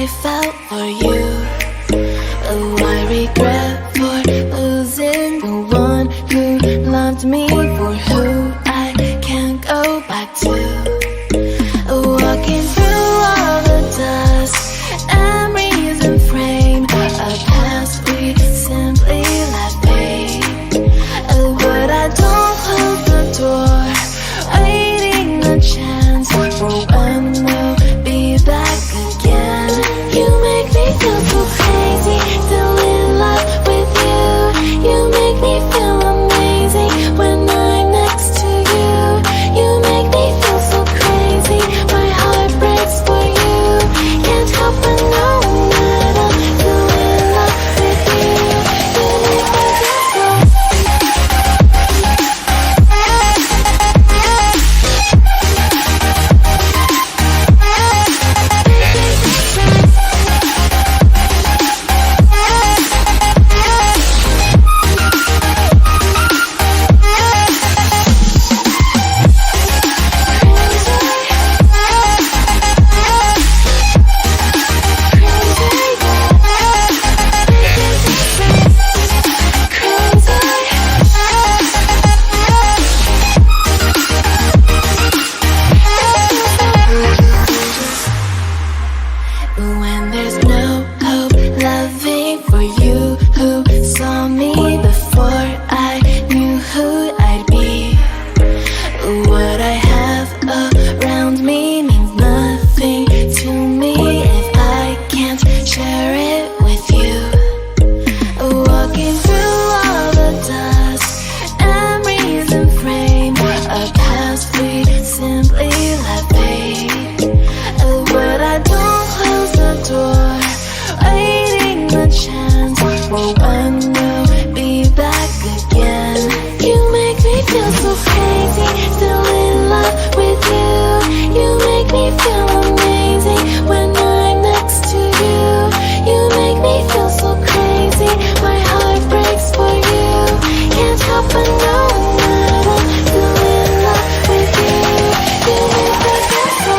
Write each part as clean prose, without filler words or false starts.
I felt for you. Oh, I regret for losing the one who loved me, for who I can't go back to. Walking through all the dust, memories and frame, a past we simply let fade. But I don't close the door, waiting a chance for when we'll be back again. You make me feel so crazy, still in love with you. You make me feel amazing when I'm next to you. You make me feel so crazy, my heart breaks for you. Can't help but know that I'm still in love with you. You make me feel so. When there's no hope, loving for you who saw me before I knew who I'd be. What I have around me means nothing to me if I can't share it with you. Walking through all the dust, memories and frame, a past we simply let fade. But I don't close the door, waiting the chance for when we'll be back again. You make me feel so crazy, still in love with you. You make me feel amazing when I'm next to you. You make me feel so crazy, my heart breaks for you. Can't help but know that I'm still in love with you. You make me feel so.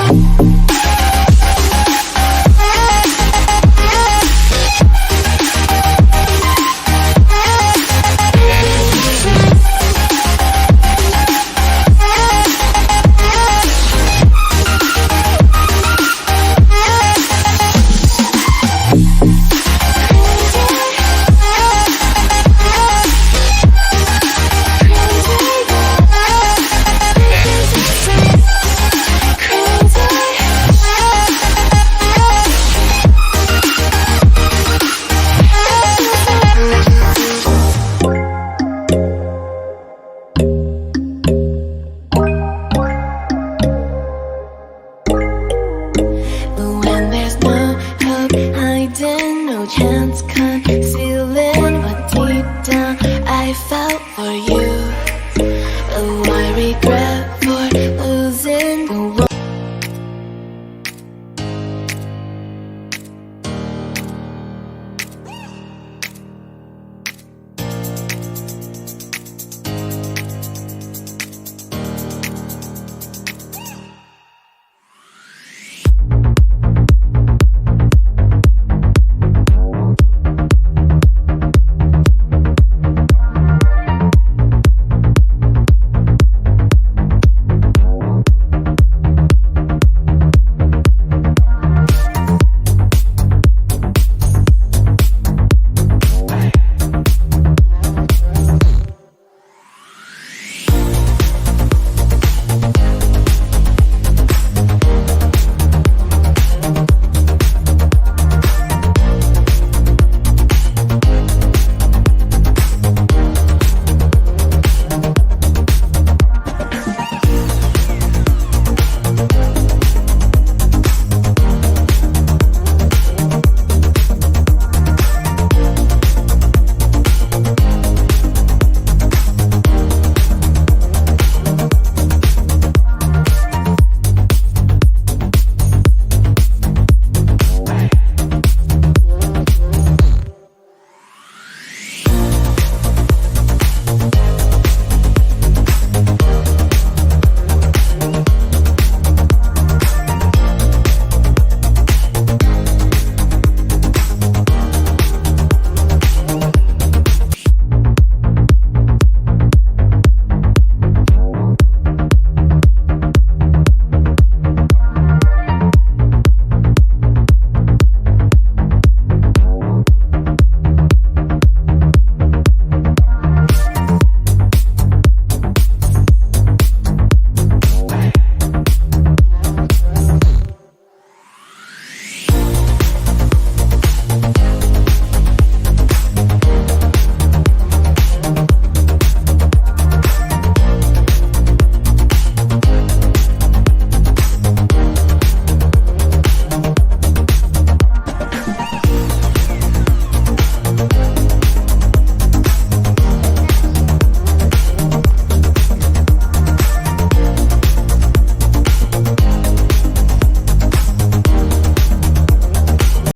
When there's no hope, hiding, no chance.